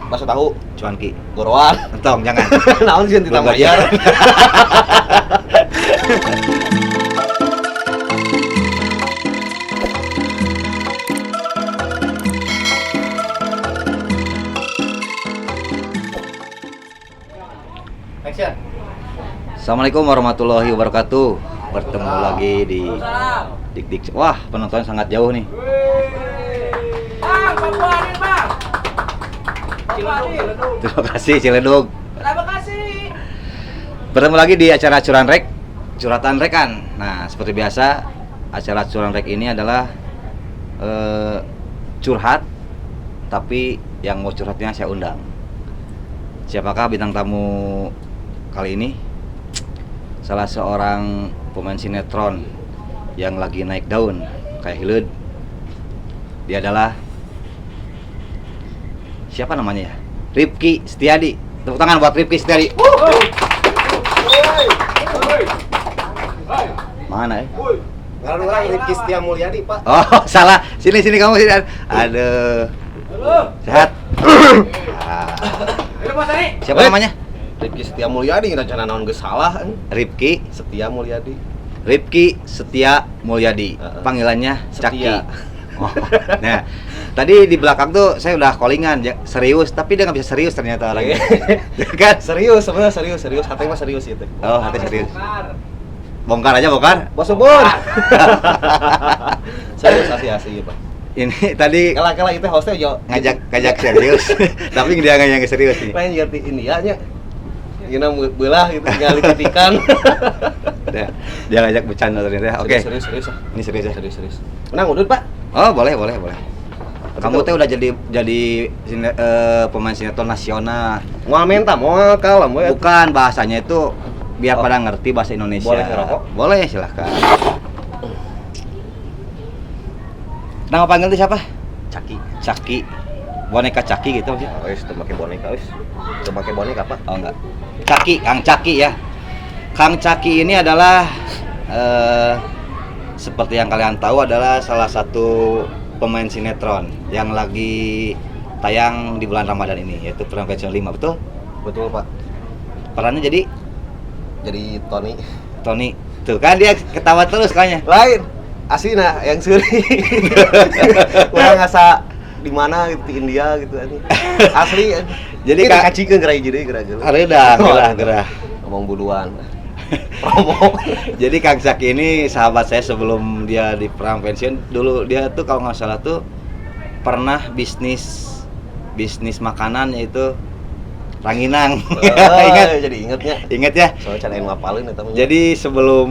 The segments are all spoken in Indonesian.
Bakso tahu. Cuanki. Goroan. Entong jangan. Naon sih Belum ditambayar. Action. Assalamualaikum warahmatullahi wabarakatuh. Bertemu lagi di Dik. Wah, penonton sangat jauh nih. Bang, Papua Adil, Bang. Papua Adil. Terima kasih Ciledug. Terima kasih. Bertemu lagi di acara Curhatan Rekan. Nah, seperti biasa, acara Curhatan Rek ini adalah curhat, tapi yang mau curhatnya saya undang. Siapakah bintang tamu kali ini? Salah seorang pemain sinetron yang lagi naik daun kayak hileud. Dia adalah siapa namanya ya? Rifky Setiadi. Tepuk tangan buat Rifky Setiadi. Mana ya? Ngaran orang Rifky Setia Mulyadi, Pak. Oh, salah. Sini kamu sini. Aduh. Sehat. Siapa namanya? Rifky Setia Mulyadi, rencana naon geus salah. Rifky Setia Mulyadi. Setia Mulyadi. Panggilannya Caki. Setia. Oh. Nah, tadi di belakang tuh saya udah callingan serius, tapi dia nggak bisa serius ternyata orangnya. Kan? Serius, sebenarnya serius. Hati mah serius itu. Oh, hati serius. Bongkar aja, bongkar. Bos Bun. Serius asli Pak. Ini tadi Kala itu hostnya yo ngajak serius, tapi dia nggak yang serius nih. pengen ngerti India nya. Gina belah gitu, ngali titikan. Dia ngajak bercanda ternyata. Oke. Serius. Ini serius ya. Serius. Menang udut, Pak. Oh, boleh. Kamu teh udah jadi pemain sinetron nasional. Moal menta, moal kalem we. Bukan, bahasanya itu biar pada ngerti bahasa Indonesia. Boleh ngerokok? Boleh, silahkan. Nama panggil itu siapa? Caki. Boneka Caki gitu maksudnya? Wes, teu make boneka wes. Teu make boneka, Pak. Oh enggak. Kang Caki ya. Kang Caki ini adalah seperti yang kalian tahu adalah salah satu pemain sinetron yang lagi tayang di bulan Ramadan ini, yaitu Prevention 5, betul? Betul, Pak. Perannya jadi Tony. Tuh kan dia ketawa terus kayaknya. Lain. Asina yang suri. Urang asa di mana gitu di India gitu anjing. Asli. Jadi kita kacikeun gerai jadi geura-geura. Gerah. Ngomong buluan. Promo. Jadi Kang Caki ini sahabat saya sebelum dia di perang pensiun. Dulu dia tuh kalau nggak salah tuh pernah bisnis makanan yaitu ranginang. Ingat? Jadi Ingat ya? Soalnya can aing ngapalin eta mah. Jadi sebelum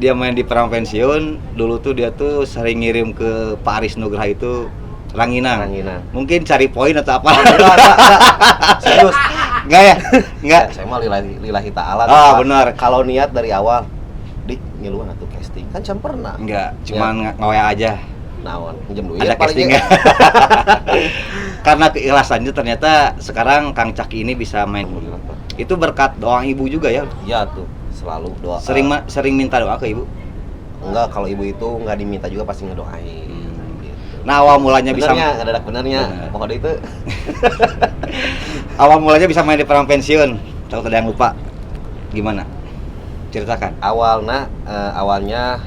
dia main di perang pensiun, dulu tuh dia tuh sering ngirim ke Pak Aris Nugraha itu ranginang. Mungkin cari poin atau apa? Enggak. Serius. Enggak ya? Enggak. Saya mah lillahi ta'ala. Ah, benar. Kalau niat dari awal ngiluan atuh casting. Kan can pernah. Enggak, cuman nge-WA aja. Naon, pinjem duit Ada paling casting ge. nggak? Karena keikhlasannya ternyata sekarang Kang Caki ini bisa main. Alhamdulillah, Pak. Itu berkat doa ibu juga ya? Iya tuh, selalu doa. Sering minta doa ke ibu? Enggak, kalau ibu itu enggak diminta juga pasti ngedoain. Gitu. Nah, awal mulanya bisa benernya. Pokoknya itu. Awal mulanya bisa main di perang pensiun. Takut ada yang lupa. Gimana? Ceritakan. Awalnya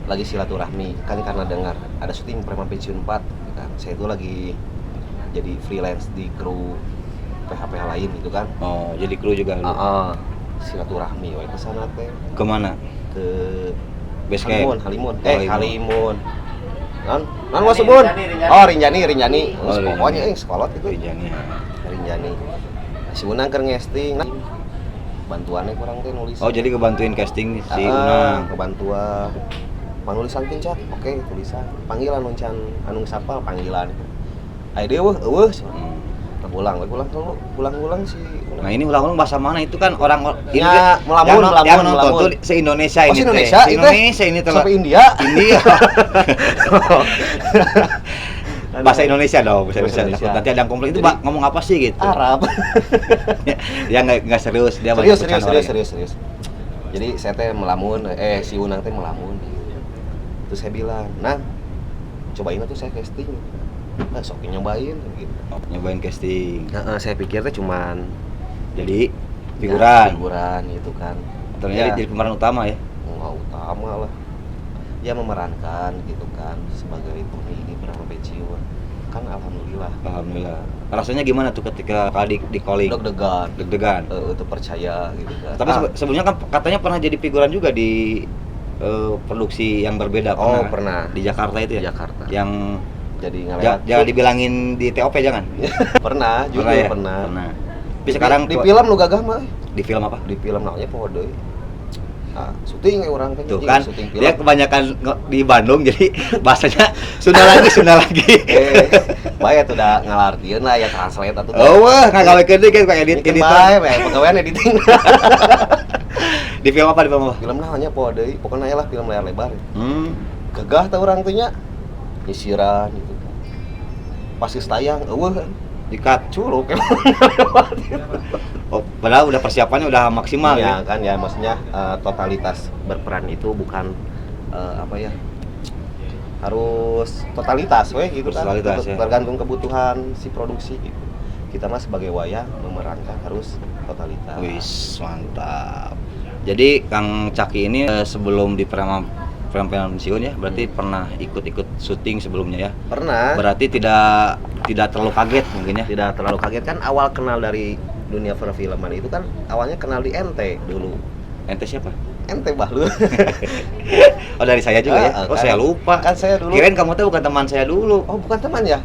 lagi silaturahmi kan karena dengar ada syuting Preman Pensiun 4 kan. Saya itu lagi jadi freelance di kru PH lain gitu kan. Oh, jadi kru juga lu. Silaturahmi we ke sana teh. Kemana? Ke Base camp. Halimun. Halimun. Non Mas Bun. Oh, Rinjani. Oh, Pokoknya sekolah itu. Rinjani. Si Unang keur ngesting. Bantuannya kurang teh nulis. Oh, jadi kebantuin casting si Unang. Kebantuan. Panulisan teh Cak. Oke, tulisan. Panggilan nuncan anu sapal panggilan. Ai deui eueuh. Ulang si Unang. Nah, ini ulang-ulang bahasa mana itu kan orang ya, melamun. Yang nonton tuh se-Indonesia ini. Indonesia ini tuh. Sampai India. Bahasa Indonesia dong, bahasa Indonesia. Nanti ada yang komplain itu ngomong apa sih gitu. Arab. Dia enggak serius, dia serius. Jadi saya teh melamun, si Unang teh melamun. Terus saya bilang, "Nang, cobain atuh saya casting." sok nyobain gitu. Nyobain casting. Saya pikirnya cuman Jadi ya, figuran. figuran gitu kan. Ternyata jadi pemeran utama ya. Nggak utama lah. Ya memerankan gitu kan sebagai Tommy Brahma pensiun. Kan alhamdulillah. Alhamdulillah. Rasanya gimana tuh ketika di calling? Deg-degan. Deg-degan. Itu percaya gitu kan. Tapi sebelumnya kan katanya pernah jadi figuran juga di produksi yang berbeda. Oh, pernah. Di Jakarta itu ya? Jakarta. Yang Jadi ngeliat jangan dibilangin di TOP jangan. pernah, juga ya? pernah. Tapi sekarang di film lu gagah mah. di film apa? Di film namanya Pohodoy. Nah, syuting orang kan. Tuh kan, syuting film. dia kebanyakan di Bandung jadi bahasanya Sunda lagi. Bae tuh udah ngalartieun lah ya translate atuh. Oh wah, ngagawekeun deui kan kayak edit bae pegawaian editing. Di film apa? Film namanya Pohodoy. Pokoknya lah film layar lebar. Gagah teh urang teh nya. Nyisiran gitu kan. Pas geus tayang eueuh kan. Dikat Curug Oh, padahal udah persiapannya udah maksimal ya ya. kan ya maksudnya totalitas berperan itu bukan apa ya harus totalitas gitu kan Totalitas, ya. tergantung kebutuhan si produksi gitu. Kita mah sebagai wayang memerankan harus totalitas. Wis, mantap. Jadi Kang Caki ini sebelum di film pensiun ya, berarti pernah ikut-ikut syuting sebelumnya ya. Pernah. Berarti tidak terlalu kaget mungkin ya. Tidak terlalu kaget kan awal kenal dari dunia perfilman itu kan awalnya kenal di NT dulu. Ente siapa? NT Bahlul. Oh, dari saya juga ya. Oh, kan, saya lupa. Kan saya dulu. Kirain kamu tuh bukan teman saya dulu. Oh, bukan teman ya?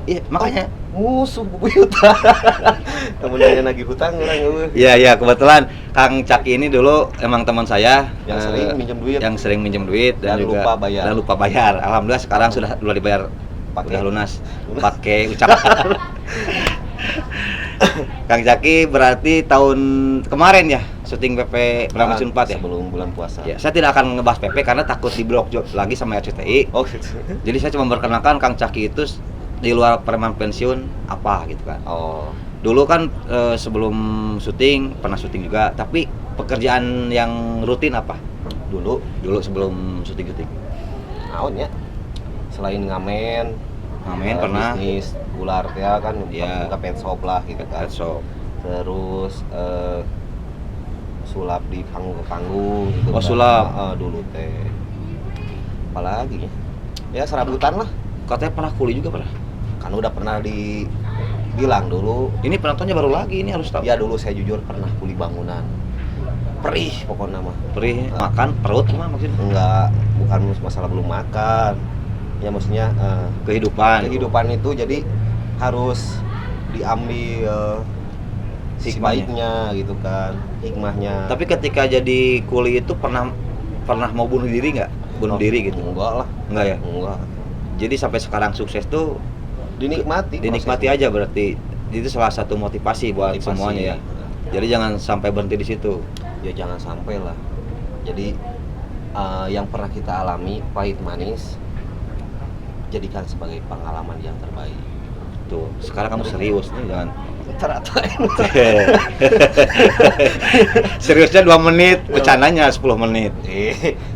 Iya, makanya. Musuh bubuyutan. Temennya lagi hutang orang eueuh. Iya, kebetulan Kang Caki ini dulu emang teman saya Yang sering minjem duit. Yang sering minjem duit dan juga lupa bayar. Alhamdulillah sekarang sudah dibayar. Udah lunas. Pakai ucapan. Kang Caki berarti tahun kemarin ya syuting PP Brahma 4 ya? Sebelum bulan puasa. Ya, saya tidak akan ngebahas PP karena takut di blok lagi sama RCTI. Oh gitu. Jadi saya cuma memperkenalkan Kang Caki itu di luar preman pensiun apa gitu kan. Oh. Dulu kan sebelum syuting pernah syuting juga, tapi pekerjaan yang rutin apa? Dulu sebelum syuting. Naon ya? Selain ngamen pernah bisnis ular ya kan ya. Buka pet shop lah gitu kan. Pet shop. Terus sulap di panggung gitu. Oh, sulap. Dulu teh. Apalagi ya serabutan lah. Katanya pernah kuli juga pernah. Kan udah pernah dibilang dulu. Ini penontonnya baru lagi, ini harus tahu. Ya dulu saya jujur pernah kuli bangunan. Perih pokoknya mah. Perih, makan perut mah maksudnya. Enggak, bukan masalah belum makan. Ya maksudnya kehidupan itu jadi harus diambil si baiknya gitu kan, hikmahnya. Tapi ketika jadi kuli itu pernah mau bunuh diri nggak? Bunuh diri gitu? Enggak lah. Enggak ya? Enggak. Jadi sampai sekarang sukses tuh dinikmati aja berarti. Itu salah satu motivasi buat semuanya ya. Jadi jangan sampai berhenti di situ. Ya jangan sampai lah. Jadi yang pernah kita alami pahit manis jadikan sebagai pengalaman yang terbaik. Tuh, sekarang kamu serius nih, jangan teratain. Seriusnya 2 menit, bercandanya 10 menit.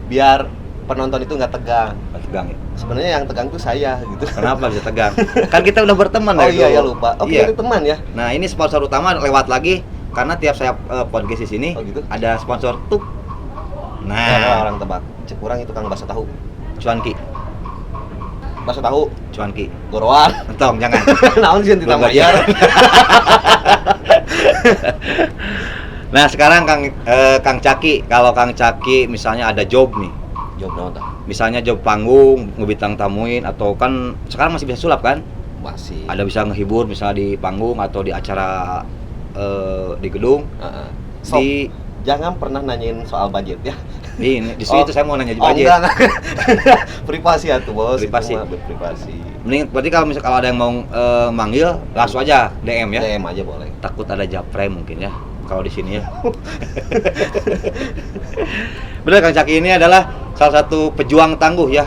Biar penonton itu nggak tegang. Tegang ya? Sebenarnya yang tegang tuh saya gitu. Kenapa bisa tegang? Kan kita udah berteman. Oh iya ya lupa. Oke, iya. Itu teman ya. Nah, ini sponsor utama lewat lagi karena tiap saya podcast di sini gitu? ada sponsor tuh. Nah, orang tebak. Cekurang itu Kang bakso tahu. Cuanki. Bakso tahu. Cuanki. Gorowan. Entong, jangan. Naon sih ditambah bayar. Nah, sekarang Kang Caki, kalau Kang Caki misalnya ada job nih. Job naon tah? Misalnya job panggung, ngebintang tamuin atau kan sekarang masih bisa sulap kan? Masih. Ada bisa ngehibur misalnya di panggung atau di acara di gedung. So, jangan pernah nanyain soal budget ya. Di situ saya mau nanya budget. Enggak. Privasi atuh, Bos. Privasi. Privasi. Mending berarti kalau ada yang mau manggil langsung aja DM ya. DM aja boleh. Takut ada japre mungkin ya kalau di sini ya. Benar, Kang Caki ini adalah salah satu pejuang tangguh ya.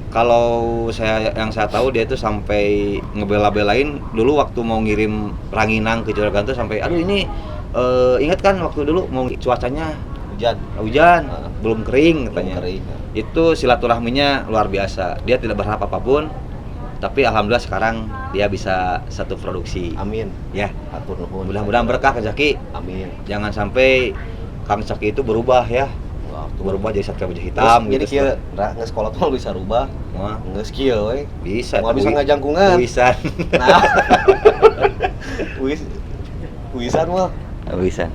Kalau yang saya tahu dia itu sampai ngebela-belain dulu waktu mau ngirim ranginang ke Juragan tuh sampai aduh ini ingat kan waktu dulu mau cuacanya hujan belum kering katanya. Belum kering. Itu silaturahminya luar biasa. Dia tidak berharap apapun. Tapi alhamdulillah sekarang dia bisa satu produksi. Amin. Ya, Atur nuhun. mudah-mudahan berkah Kang Caki. Amin. Jangan sampai Kang Caki itu berubah ya. Wah, tuh Berubah jadi satria wajah hitam jadi gitu. kieu nge sekolah tuh bisa rubah. Wah, Nge kieu we. bisa. Mau bisa ngajangkungan. Wisan. Nah. Wisan mah Wisan.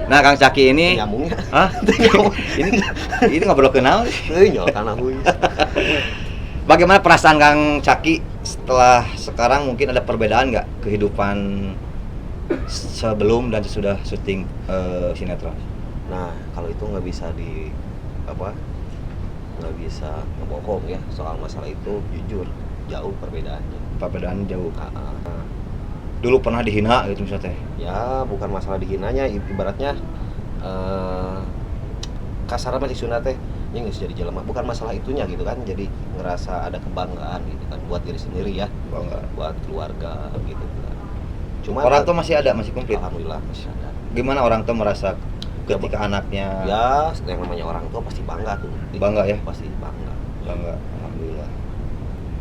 Nah, Kang Caki ini nyambungnya. hah? ini ngobrol kenal. Teuing nyol kana huis. Bagaimana perasaan Kang Caki setelah sekarang mungkin ada perbedaan nggak kehidupan sebelum dan sesudah syuting sinetron? Nah, kalau itu nggak bisa nggak bisa ngebohong ya soal masalah itu, jujur jauh perbedaannya. Perbedaan jauh. Nah, Dulu pernah dihina gitu misalnya teh. ya bukan masalah dihinanya, ibaratnya kasar apa sih Sunda teh, ya nggak jadi jelema, bukan masalah itunya gitu kan, jadi ngerasa ada kebanggaan gitu kan buat diri sendiri ya, Bangga. buat keluarga gitu kan. Cuma Orang tua masih ada, masih komplit. alhamdulillah masih ada. Gimana orang tua merasa ketika anaknya Ya, yang namanya orang tua pasti bangga tuh. Bangga ya? Pasti bangga. bangga? Alhamdulillah.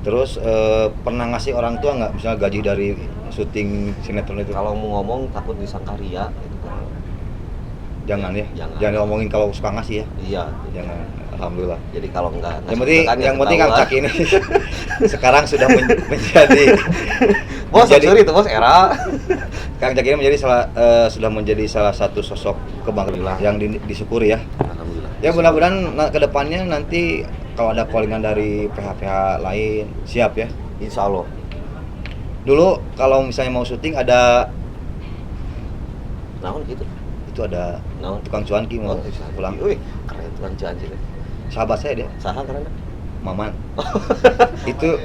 Terus pernah ngasih orang tua nggak misalnya gaji dari syuting sinetron itu? Kalau mau ngomong takut disangka ria gitu kan. Jangan ya. Jangan. Jangan ngomongin kalau suka ngasih ya. Iya. Jangan. Alhamdulillah. Jadi kalau enggak Yang penting Kang ketahuan. Caki ini sekarang sudah menjadi Bos, menjadi- sorry itu bos era. Kang Caki ini sudah menjadi salah satu sosok kebanggaan yang disyukuri ya. Alhamdulillah. Ya mudah-mudahan kedepannya nanti kalau ada callingan dari PH-PH lain siap ya. Insya Allah. Dulu kalau misalnya mau syuting ada Naon gitu. itu ada Naon. tukang cuanki mau pulang. Wih, keren tukang cuan sih. Sahabat saya dia, Saha karena. Maman. Itu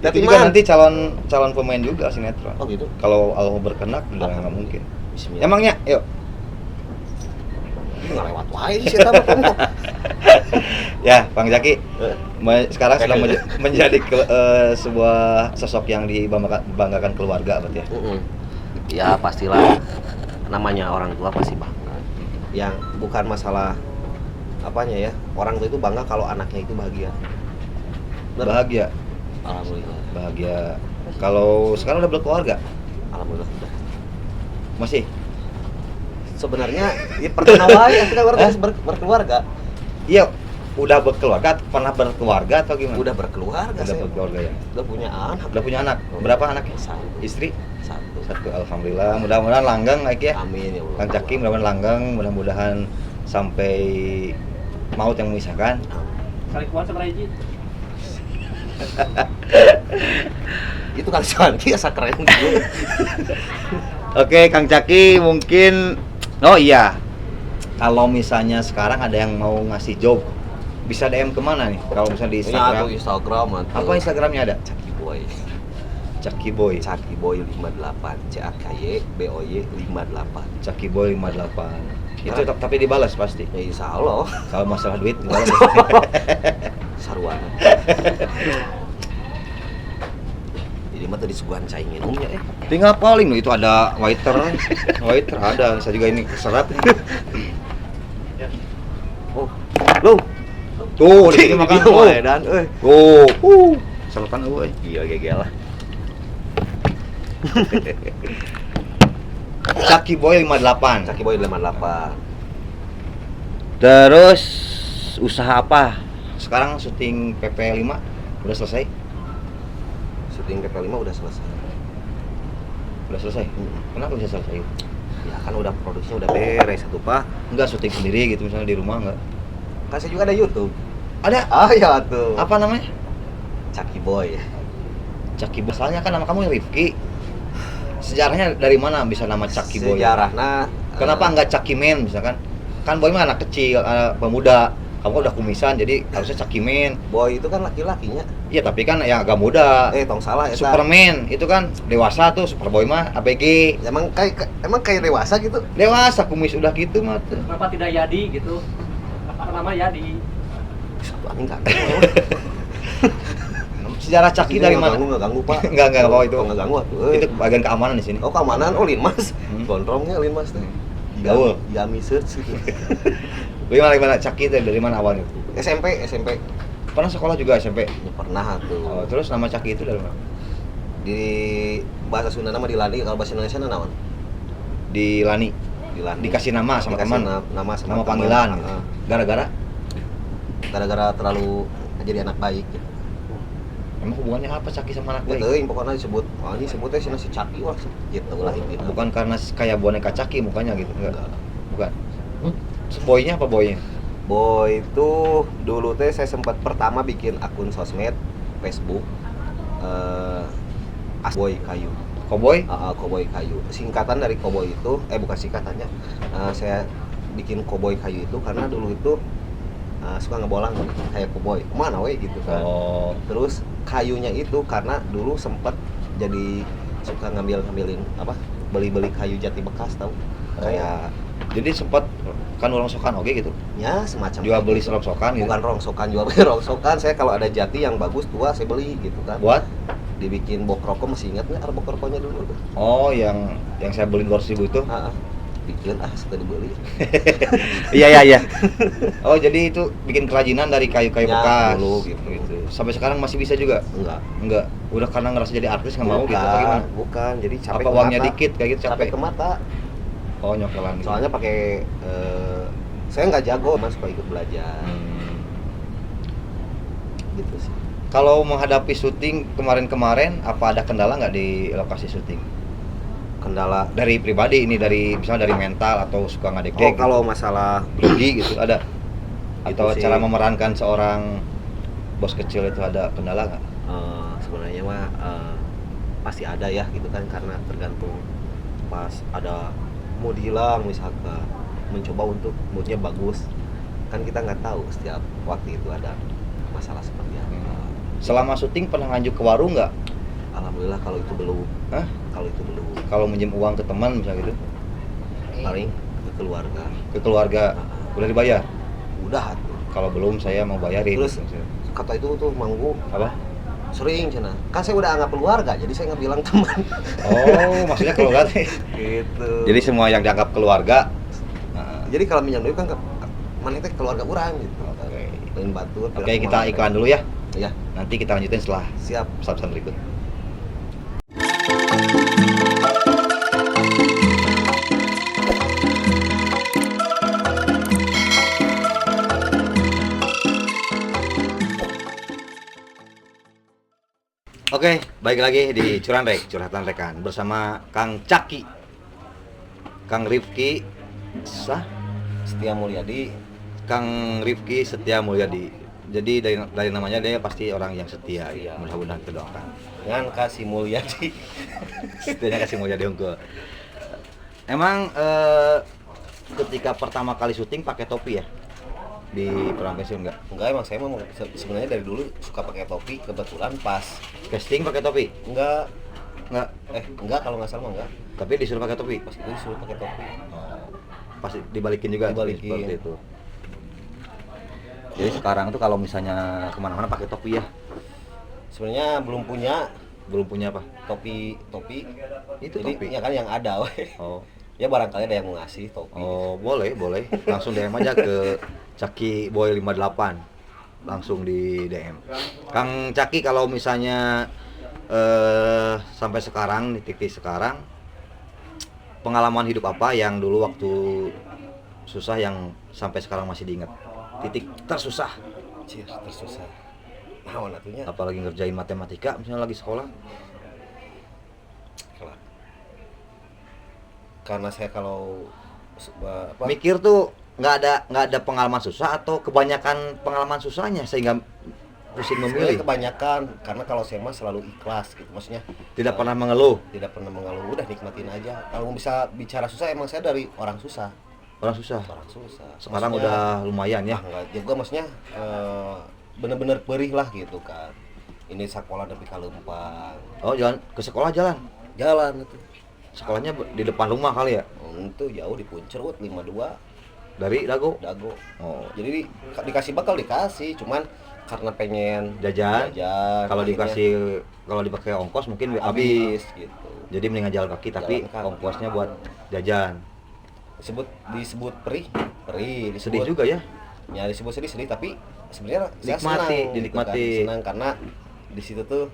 Tapi itu juga Man. nanti calon pemain juga sinetron. Oh gitu. Kalau Allah berkenak udah nggak mungkin. Bismillah. Emangnya, yuk. nggak lewat wae sih eta mah kamu. Ya, Bang Zaki, sekarang sudah Oke. menjadi sebuah sosok yang dibanggakan keluarga berarti ya. Ya pastilah, namanya orang tua pasti bangga. Yang bukan masalah apanya ya, orang tua itu bangga kalau anaknya itu bahagia. Bener? Bahagia, Alhamdulillah. bahagia. Kalau sekarang udah berkeluarga, Alhamdulillah sudah. masih? Sebenarnya ya pernah wae kita harus berkeluarga. Iya, udah berkeluarga, pernah berkeluarga atau gimana? Udah berkeluarga Udah saya. berkeluarga ya. Udah punya anak. Udah punya anak. Berapa anaknya? Satu. Istri? Satu. Satu. Alhamdulillah. Mudah-mudahan langgeng naik ya. Amin ya Allah. Kang Caki mudah-mudahan langgeng, mudah-mudahan sampai maut yang memisahkan. Kali kuat sama Reji. Itu kan Santi asa keren gitu. Oke, Kang Caki mungkin oh iya. Kalau misalnya sekarang ada yang mau ngasih job, bisa DM kemana nih? Kalau misalnya di Ini Instagram. atuh Instagram atuh. Apa Instagramnya ada? Caki Boy. Caki Boy. Caki Boy 58. CAKY BOY 58. Caki Boy 58. Itu tapi dibalas pasti. Ya insya Allah. Kalau masalah duit dibalas. Sarwana. Jadi mah tadi suguhan cai minumnya Tinggal paling loh itu ada waiter. Waiter ada, saya juga ini keserap nih. Oh. Lu. Tuh, di sini makan tuh. dan Tuh. Selokan euy. Iya gegel lah. Caki Boy 58. Caki Boy 58. Terus usaha apa? Sekarang syuting PP5 udah selesai? Syuting PP5 udah selesai. Udah selesai. Kenapa bisa selesai? Ya kan udah produksinya udah beres satu Pak. Enggak syuting sendiri gitu misalnya di rumah enggak? Kan saya juga ada YouTube. Ada. Ah ya tuh. Apa namanya? Caki Boy. Caki Boy. Soalnya kan nama kamu Rifki. Sejarahnya dari mana bisa nama Caki Boy? Sejarahna Kenapa enggak Caki Men misalkan? Kan Boy mah anak kecil, anak pemuda. Kamu udah kumisan jadi harusnya Caki Men. Boy itu kan laki-lakinya. Iya, tapi kan yang agak muda. Tong salah eta. Superman itu kan dewasa tuh, Superboy mah ABG. Emang kayak dewasa gitu. Dewasa kumis udah gitu mah tuh. Kenapa tidak Yadi gitu? Apa nama Yadi? Satu angin kan. Sejarah Caki dari mana? Enggak ganggu, Pak. Enggak, oh itu. Enggak ganggu atuh. Itu bagian keamanan di sini. Oh, keamanan, oh Linmas. Hmm. Gondrongnya Linmas teh. Gaul. Yami search gitu. Gimana Caki itu dari mana awalnya? SMP. Pernah sekolah juga SMP? Ya, pernah tuh. Oh, terus nama Caki itu dari mana? Di bahasa Sunda nama Dilani, kalau bahasa Indonesia naon? Di Lani. Dilani. Dikasih nama sama Dikasih teman. nama sama Nama teman. panggilan gitu. Heeh. Gara-gara Gara-gara terlalu jadi anak baik gitu. emang hubungannya apa Caki sama anak baik? Gitu, pokoknya disebut, ini sebutnya si Caki wah gitu lah intinya. Bukan karena kayak boneka Caki mukanya gitu, enggak? Enggak. Bukan. Boynya apa boynya? Boy itu dulu teh saya sempat pertama bikin akun sosmed Facebook Asboy Kayu. Cowboy? Cowboy Kayu. Singkatan dari Cowboy itu bukan singkatannya. Saya bikin Cowboy Kayu itu karena dulu itu suka ngebolang kayak cowboy. Mana we gitu kan. Oh. Terus kayunya itu karena dulu sempat jadi suka ngambilin beli-beli kayu jati bekas tahu. Kayak Jadi sempat kan rongsokan oke gitu. ya semacam Jual kayak beli gitu. rongsokan gitu. Bukan rongsokan, jual beli rongsokan. Saya kalau ada jati yang bagus tua saya beli gitu kan. Buat? Dibikin bok rokok, masih ingat nggak ada bok rokoknya dulu tuh? Oh, yang saya beli 200.000 itu. Bikin suka dibeli. Iya. Oh, jadi itu bikin kerajinan dari kayu-kayu Ya, bekas. dulu gitu. Sampai sekarang masih bisa juga? Enggak. Udah karena ngerasa jadi artis nggak mau gitu atau gimana? Bukan, jadi capek Apa ke uangnya mata. dikit kayak gitu Capek capek? ke mata. Oh, nyokelan gitu. Soalnya pakai saya nggak jago, mas suka ikut belajar. Gitu sih. Kalau menghadapi syuting kemarin-kemarin, apa ada kendala nggak di lokasi syuting? Kendala. Dari pribadi ini, misalnya dari mental atau suka ngadek-dek gitu. Kalau masalah grogi gitu ada? Atau Itu sih. cara memerankan seorang bos kecil itu ada kendala nggak? Sebenarnya mah pasti ada ya gitu kan, karena tergantung pas ada mood hilang misalkan, mencoba untuk moodnya bagus, kan kita nggak tahu setiap waktu itu ada masalah seperti apa. Selama syuting pernah nganjuk ke warung nggak? Alhamdulillah kalau itu belum. Hah? Kalau itu belum. Kalau minjem uang ke teman misalnya gitu? Paling ke keluarga. Ke keluarga? Udah dibayar? Udah tuh. Kalau belum saya mau bayarin. Terus kata itu tuh manggu apa? sering cina. Kan saya udah anggap keluarga, jadi saya nggak bilang teman. Oh, maksudnya keluarga nih. Gitu. Jadi semua yang dianggap keluarga. Jadi kalau minjam duit kan mana itu keluarga orang gitu. Oke. Lain batur. Oke, kita iklan dulu ya. Iya. Nanti kita lanjutin setelah Siap. pesan-pesan berikut. Oke, baik lagi di Curhatan Rekan bersama Kang Caki, Kang Rifki, Setia Mulyadi. Kang Rifki Setia Mulyadi. Jadi dari namanya dia pasti orang yang setia. Ya. Mudah-mudahan kita doakan. Dengan kasih Mulyadi. Setianya kasih Mulyadi unggul. Emang ketika pertama kali syuting pakai topi ya? Di Perang Pensiun enggak? Enggak, emang saya mau sebenarnya dari dulu suka pakai topi, kebetulan pas Casting pakai topi? enggak Enggak. kalau nggak salah mah enggak. Tapi disuruh pakai topi? Pas itu disuruh pakai topi. Pasti dibalikin juga. Dibalikin. Seperti itu. Jadi sekarang tuh kalau misalnya kemana-mana pakai topi ya? Sebenarnya belum punya Apa? topi. Itu Jadi topi? ya kan yang ada weh. Oh. Ya barangkali ada yang mau ngasih topi. Oh, boleh. Langsung DM aja ke Caki Boy 58. Langsung di DM. Kang Caki, kalau misalnya sampai sekarang, di titik sekarang, pengalaman hidup apa yang dulu waktu susah yang sampai sekarang masih diingat? Titik tersusah. Cier, tersusah. Naon atunya? Apalagi ngerjain matematika misalnya lagi sekolah. Karena saya kalau Mikir tuh nggak ada pengalaman susah atau kebanyakan pengalaman susahnya sehingga pusing sebenarnya memilih. kebanyakan, karena kalau saya mah selalu ikhlas gitu, maksudnya Tidak pernah mengeluh. tidak pernah mengeluh, udah nikmatin aja. Kalau bisa bicara susah, emang saya dari orang susah. Orang susah. Sekarang Maksudnya, udah lumayan ya. enggak juga, maksudnya bener-bener perih lah gitu kan. Ini sekolah tapi kalempang. Oh, jalan ke sekolah jalan. Itu. Sekolahnya di depan rumah kali ya? Itu jauh di Puncerut 52 Dari Dago. Oh, Jadi dikasih bakal dikasih, cuman karena pengen jajan. Kalau akhirnya kalau dipakai ongkos mungkin habis. habis gitu. Jadi mendingan jalan kaki tapi Jalan kaki. ongkosnya buat jajan. Disebut perih, Sedih disebut juga ya. Ya disebut sedih tapi sebenarnya saya Nikmati, senang, dinikmati. gitu kan. Senang karena di situ tuh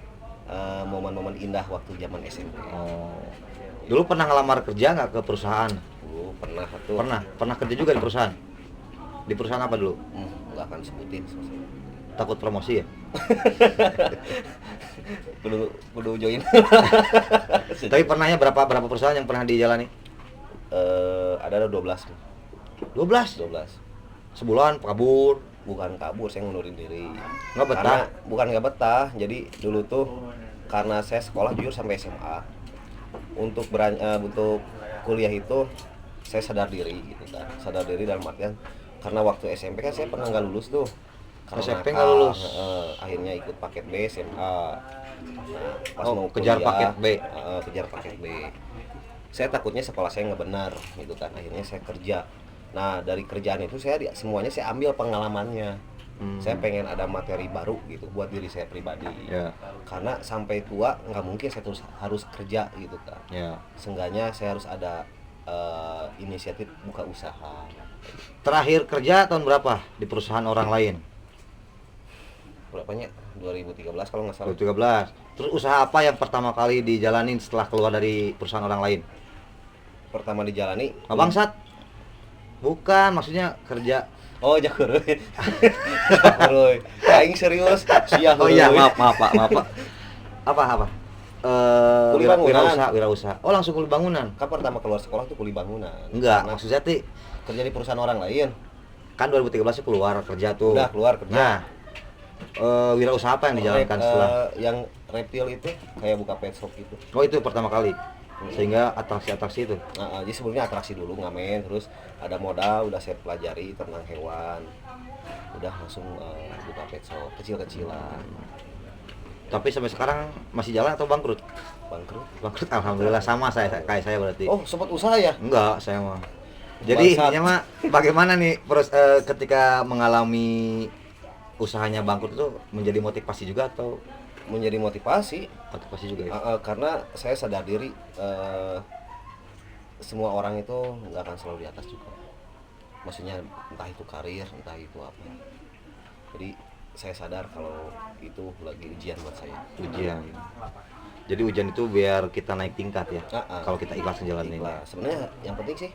momen-momen indah waktu zaman SMP. Oh. Dulu pernah ngelamar kerja nggak ke perusahaan? Dulu pernah tuh. Pernah kerja juga di perusahaan. Di perusahaan apa dulu? Nggak akan sebutin. Takut promosi ya? Kudu join. Tapi pernahnya berapa perusahaan yang pernah dijalani? Ada 12. 12. Sebulan kabur. Bukan kabur, saya ngundurin diri. Nggak betah? Bukan nggak betah. Jadi dulu tuh karena saya sekolah jujur sampai SMA. Untuk kuliah itu saya sadar diri gitu kan. Sadar diri dalam artian karena waktu SMP kan saya pernah nggak lulus tuh. Karena SMP nakal, nggak lulus. akhirnya ikut paket B SMA. Nah, pas Oh, mau kejar kuliah, paket B. kejar paket B. Saya takutnya sekolah saya nggak benar gitu kan. Akhirnya saya kerja. Nah dari kerjaan itu semuanya saya ambil pengalamannya. Saya pengen ada materi baru gitu buat diri saya pribadi. Ya. Karena sampai tua nggak mungkin saya terus harus kerja gitu kan. Ya. Seenggaknya saya harus ada inisiatif buka usaha. Terakhir kerja tahun berapa di perusahaan orang lain? Berapanya? 2013 kalau nggak salah. 2013. Terus usaha apa yang pertama kali dijalanin setelah keluar dari perusahaan orang lain? Pertama dijalani. Bangsat? Bukan, maksudnya kerja. Oh jakur. Jakur. Aing serius. Sia. Oh iya, maaf Pak. Apa? Kuli bangunan. Wirausaha. Oh, langsung kuli bangunan. Kan pertama keluar sekolah tuh kuli bangunan. Enggak, Karena maksudnya ti kerja di perusahaan orang lain. kan 2013 keluar kerja tuh. Udah keluar kerja. Nah, wirausaha apa yang dijalankan setelah? Yang reptil itu kayak buka pet shop gitu. Oh, itu pertama kali. Sehingga atraksi-atraksi itu. Nah, jadi sebelumnya atraksi dulu ngamen, terus ada modal, udah saya pelajari tentang hewan, udah langsung buka pet shop kecil-kecilan. Tapi sampai sekarang masih jalan atau bangkrut? Bangkrut, alhamdulillah sama kayak saya berarti. Oh sempat usaha ya? Enggak, saya mah. Jadi Bangsat. intinya mah bagaimana nih ketika mengalami usahanya bangkrut itu menjadi motivasi juga atau Menjadi motivasi juga ya? karena saya sadar diri semua orang itu nggak akan selalu di atas juga. Maksudnya entah itu karir, entah itu apa. Jadi saya sadar kalau itu lagi ujian buat saya. Ujian. Jadi ujian itu biar kita naik tingkat ya. Kalau kita ikhlas ngejalanin. Ikhlas. Sebenarnya yang penting sih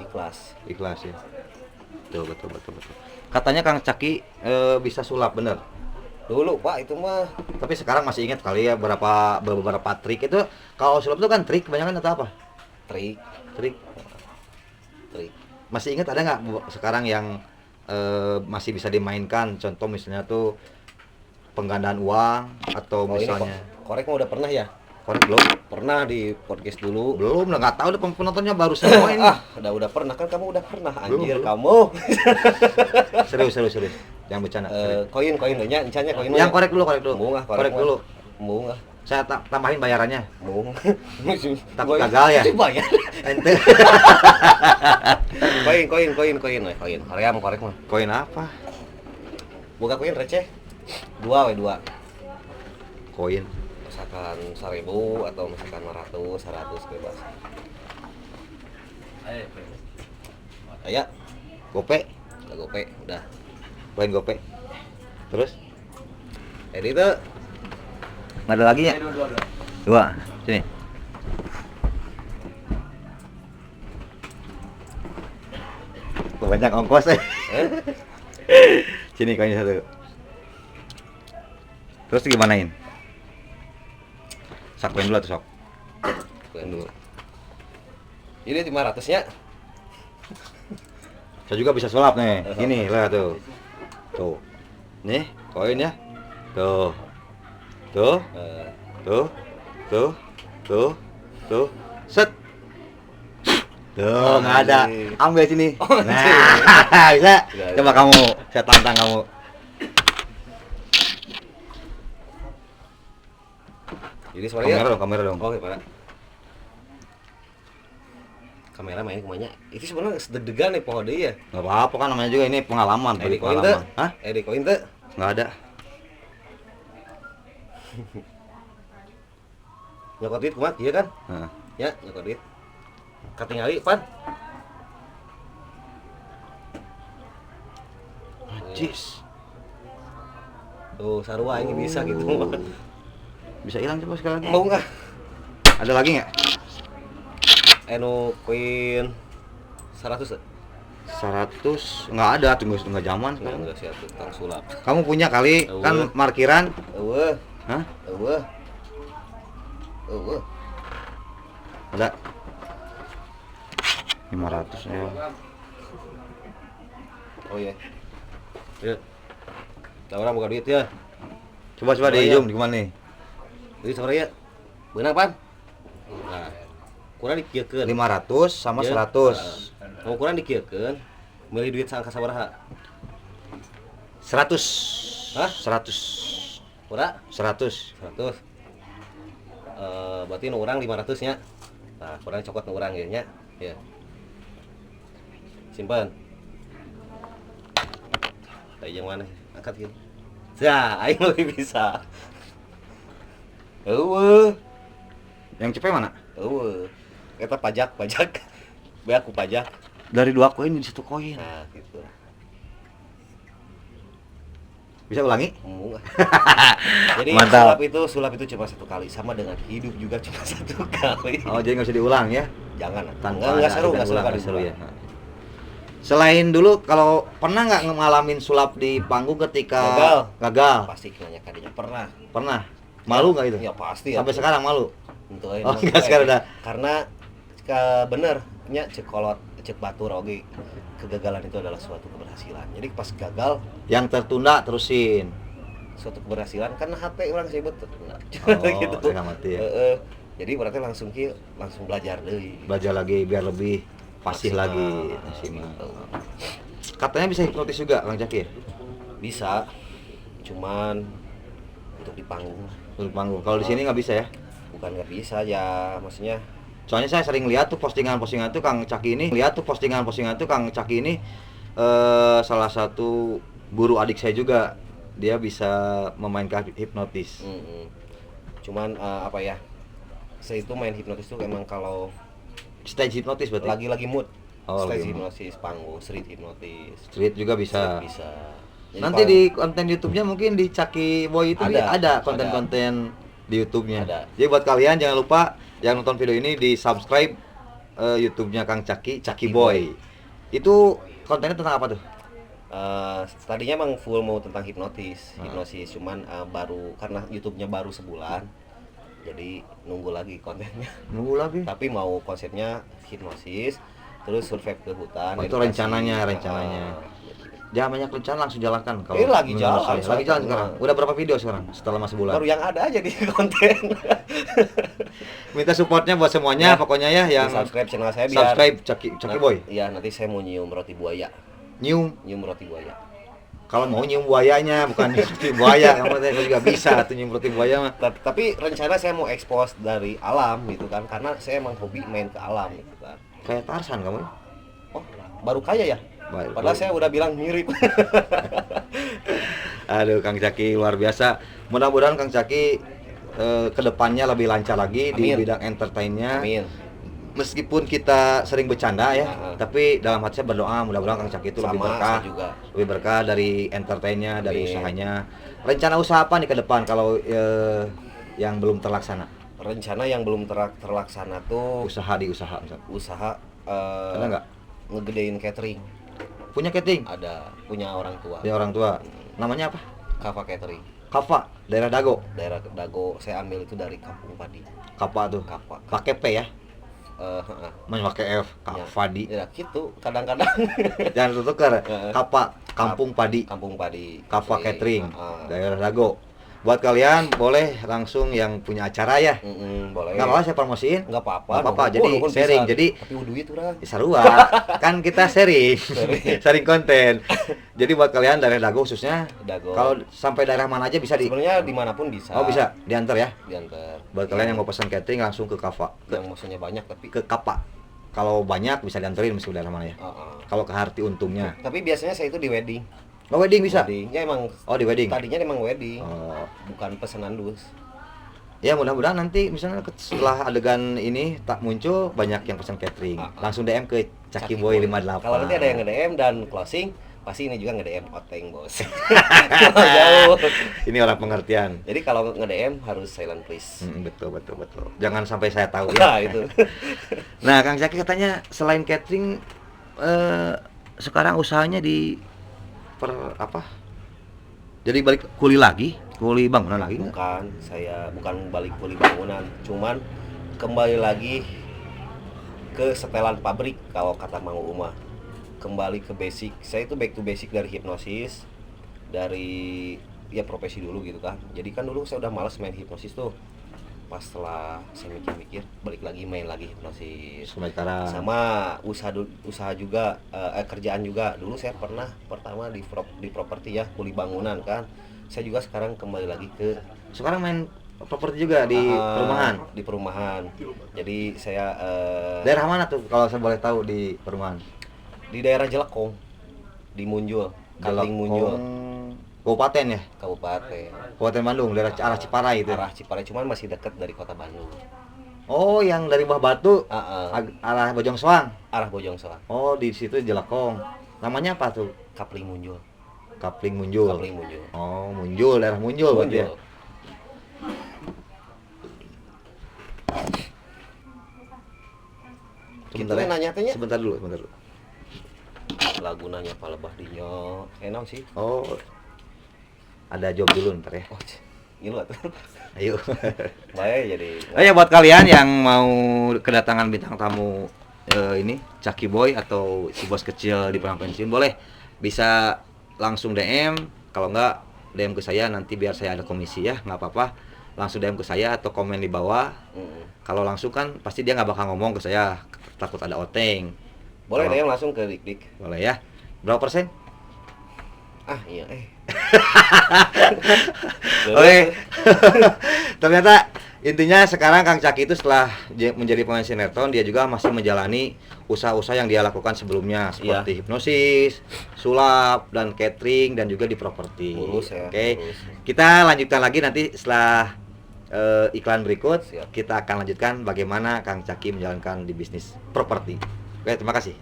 ikhlas. Ikhlas ya. Betul. Katanya Kang Caki bisa sulap, bener? Dulu Pak itu mah. Tapi sekarang masih ingat kali ya beberapa trik itu. Kalau sulap itu kan trik kebanyakan atau apa? Trik. Masih ingat ada nggak sekarang yang masih bisa dimainkan? Contoh misalnya tuh penggandaan uang atau misalnya korek mah udah pernah ya? korek belum? Pernah di podcast dulu. Belum, nggak tahu deh penontonnya baru semua ini. Udah pernah kan kamu udah pernah Belum. anjir kamu. Serius. Jangan bercanda. Koin nya encanya koin. Yang korek dulu. Mung Korek dulu. Mung. Saya tambahin bayarannya. Mung. Takut gagal ya? Bayar. Ente. Koin. Aream korek mah. Koin apa? Buka koin receh. 2 Koin. Misalkan 1.000 atau misalkan 100 bebas. Aya, Gope. udah gope, udah. Koin gope. Terus? Jadi itu Nggak ada lagi ya? Dua. Sini. Banyak ongkos Sini koinnya satu. Terus gimanain? Sak koin dulu atau sok? koin dulu. Ini 500-nya. Saya juga bisa sulap nih. Ini lah tuh. Tuh. Nih, koin ya. Tuh. Tuh. Set. Tuh, nggak ada. Ambil sini. Nah, bisa. Coba kamu, saya tantang kamu. Jadi suaranya Kamera dong. Oke, Pak. Kamera main kemana? Itu sebenarnya deg-degan nih pohon deui ya. Nggak apa-apa kan namanya juga ini pengalaman. Edi koin teh. Hah? Edi koin teh. Nggak ada. Nyokot duit kumat, iya kan? Nah. Ya, nyokot duit. Katingali, Pan. Jis. Tuh sarua ini bisa gitu. Bisa hilang coba sekali lagi. Mau nggak? Ada lagi nggak? Eno Queen 100. 100 nggak ada, tunggu setengah zaman sekarang. Enggak sih atuh tang sulap. Kamu punya kali kan markiran? Eueuh, Hah? eueuh. Eueuh. Ada 500 ya. Oh iya. Ya. Lah orang buka duit ya. Coba Oh, di iya. zoom di mana nih? Duit sabaraha ya? Beunang pan? Nah, kurang dikieukeun. 500 sama Ya. 100. Mau kurang dikieukeun. Milih duit sangka sabaraha? 100. Hah? 100. Kurang 100. 100. Berarti nu urang 500 nya. Nah, kurang cokot nu urang ya nya. Ya. Simpan. Tadi yang mana? Angkat gitu. Dah, aing lebih bisa. Eueuh. Yang cepet mana? Eta pajak. Bae aku pajak. Dari 2 koin di 1 koin. Nah, gitu. Bisa ulangi? Jadi Mantap. sulap itu cuma 1 kali, sama dengan hidup juga cuma 1 kali. Oh, jadi nggak usah diulang ya? Jangan. Tanpa Enggak ada seru, adegan enggak seru ulang, kali nggak seru ya. diulang. Selain dulu kalau pernah nggak ngalamin sulap di panggung ketika gagal? Pasti nanya kadinya pernah. Pernah. Malu nggak itu? Ya pasti. Sampai sekarang malu? Tentu Oh, enggak sekarang udah. Karena bener nya cek kolot cek batur oge kegagalan itu adalah suatu keberhasilan. Jadi pas gagal Yang tertunda terusin. suatu keberhasilan karena HP orang sebut tertunda. Oh, gitu. setengah mati ya. Jadi berarti langsung belajar deui. Belajar lagi biar lebih fasih lagi. Gitu. Katanya bisa hipnotis juga Kang Caki ya? Bisa. Cuman untuk di panggung Untuk panggung. Kalau di sini nggak bisa ya? bukan nggak bisa ya, maksudnya Soalnya saya sering lihat tuh postingan-postingan tuh Kang Caki ini, salah satu guru adik saya juga, dia bisa memainkan hipnotis. cuman apa ya? Saya itu main hipnotis tuh emang kalau Stage hipnotis berarti? lagi mood. Oh, Stage lagi mood. hipnotis, panggung, street hipnotis. Street juga bisa. Street bisa. Jadi Nanti kalau- di konten YouTube-nya mungkin di Caki Boy itu ada konten-konten di YouTube-nya. Ada. Jadi buat kalian jangan lupa yang nonton video ini di subscribe YouTube-nya Kang Caki Boy. Itu kontennya tentang apa tuh? Tadinya emang full mau tentang hipnosis, cuman baru karena YouTube-nya baru sebulan, jadi nunggu lagi kontennya. Nunggu lagi. Tapi mau konsepnya hipnosis, terus survive ke hutan. Oh, itu edukasi. rencananya. Jangan banyak rencana, langsung jalankan. Lagi menurut jalan, saya. Lagi jalan sekarang. Udah berapa video sekarang setelah masuk bulan? Baru yang ada aja di konten. Minta supportnya buat semuanya, Ya. pokoknya ya yang Subscribe channel saya biar subscribe Caki Boy. Iya, nanti saya mau nyium roti buaya. Nyium Roti buaya. kalau mau nyium buayanya, bukan nyium roti buaya. Kamu saya juga bisa tuh nyium roti buaya mah. Tapi rencana saya mau expose dari alam gitu kan, karena saya emang hobi main ke alam gitu kan. Kayak Tarzan kamu. Oh, baru kaya ya? Padahal saya udah bilang mirip. Aduh, Kang Caki luar biasa. Mudah-mudahan Kang Caki kedepannya lebih lancar lagi di Amin. bidang entertainnya. Amin. Meskipun kita sering bercanda ya, tapi dalam hati saya berdoa mudah-mudahan Kang Caki itu lebih Sama, berkah, saya juga. lebih berkah dari entertainnya, dari Amin. usahanya. Rencana usaha apa nih ke depan kalau yang belum terlaksana? Rencana yang belum terlaksana tuh Usaha misal. usaha Ada nggak? ngegedein catering. Punya catering? Ada, punya orang tua. Punya orang tua. Namanya apa? Kava Catering. Kava, daerah Dago. Daerah Dago, saya ambil itu dari Kampung Padi. Kava tuh. Kava. Pakai P ya? Masih pakai F. Kavadi. Ya gitu, kadang-kadang. Jangan tuker. Heeh. Kapa, Kampung Padi. Kampung Padi. Kava Catering, Heeh. daerah Dago. Buat kalian boleh langsung yang punya acara ya. Boleh. Nggak apa-apa saya promosiin. Nggak apa-apa. Nggak apa-apa, nuhun, jadi nuhun sharing. pisan. Jadi tapi duit urang. sarua. Kan kita sharing. Sharing konten. Jadi buat kalian daerah Dago khususnya. Dago. Kalau sampai daerah mana aja bisa di. Sebenarnya dimanapun bisa. Oh bisa diantar ya. Diantar. Buat kalian yang mau pesan catering langsung ke Kava. Yang maksudnya banyak tapi. Ke Kapa. Kalau banyak bisa dianterin meskipun daerah mana ya. Kalau ke Harti untungnya. Tapi biasanya saya itu di wedding. Oh wedding bisa? Weddingnya emang. Oh di wedding. Tadinya emang wedding. Oh. Bukan pesanan dus. Ya mudah-mudahan nanti misalnya setelah adegan ini tak muncul banyak yang pesan catering. Langsung DM ke Caki Boy 58. Kalau nanti ada yang nge-DM dan closing, pasti ini juga nge-DM Oteng bos. Jauh. Ini orang pengertian. Jadi kalau nge-DM harus silent please. Betul. Jangan sampai saya tahu Ya ya. itu. Nah, Kang Caki katanya selain catering sekarang usahanya di apa? Jadi balik kuli bangunan lagi nggak? Bukan balik kuli bangunan, cuman kembali lagi ke setelan pabrik kalau kata Mang Uma. Kembali ke basic. Saya itu back to basic dari hipnosis, dari ya profesi dulu gitu kan. Jadi kan dulu saya udah malas main hipnosis tuh. Pas setelah saya mikir-mikir, balik lagi main lagi hipnosis. Sama usaha juga, kerjaan juga. Dulu saya pernah pertama di properti ya, kuli bangunan kan. Saya juga sekarang kembali lagi ke Sekarang main properti juga di perumahan. Di perumahan. Jadi saya Daerah mana tuh kalau saya boleh tahu di perumahan? di daerah Jelekong, di Munjul, Kating Munjul, Kabupaten ya? Kabupaten Bandung, daerah arah Ciparai itu. Arah Ciparai, cuman masih dekat dari kota Bandung. Oh, yang dari Buah Batu, arah Bojong Soang. Arah Bojong Soang. Oh, di situ Jelekong. Namanya apa tuh? Kapling Munjul. Kapling Munjul. Oh, Munjul, daerah Munjul berarti ya. Sebentar dulu. Lagu nanya palebah dinyo enak sih. Oh, ada job dulu ntar ya. Oh, ngilu atuh. Ayo. Baik jadi. Oh ya, buat kalian yang mau kedatangan bintang tamu ini Caki Boy atau si bos kecil di Perang Pensiun, boleh bisa langsung DM. Kalau enggak DM ke saya, nanti biar saya ada komisi ya, nggak apa-apa. Langsung DM ke saya atau komen di bawah. Kalau langsung kan pasti dia nggak bakal ngomong ke saya, takut ada oteng. Boleh DM langsung ke Dik. Boleh ya. Berapa persen? Iya. Oke. Ternyata intinya sekarang Kang Caki itu setelah menjadi pemain sinetron, dia juga masih menjalani usaha-usaha yang dia lakukan sebelumnya seperti hipnosis, sulap, dan catering, dan juga di properti. Oke. Kita lanjutkan lagi nanti setelah iklan berikut. Kita akan lanjutkan bagaimana Kang Caki menjalankan di bisnis properti. Oke, terima kasih.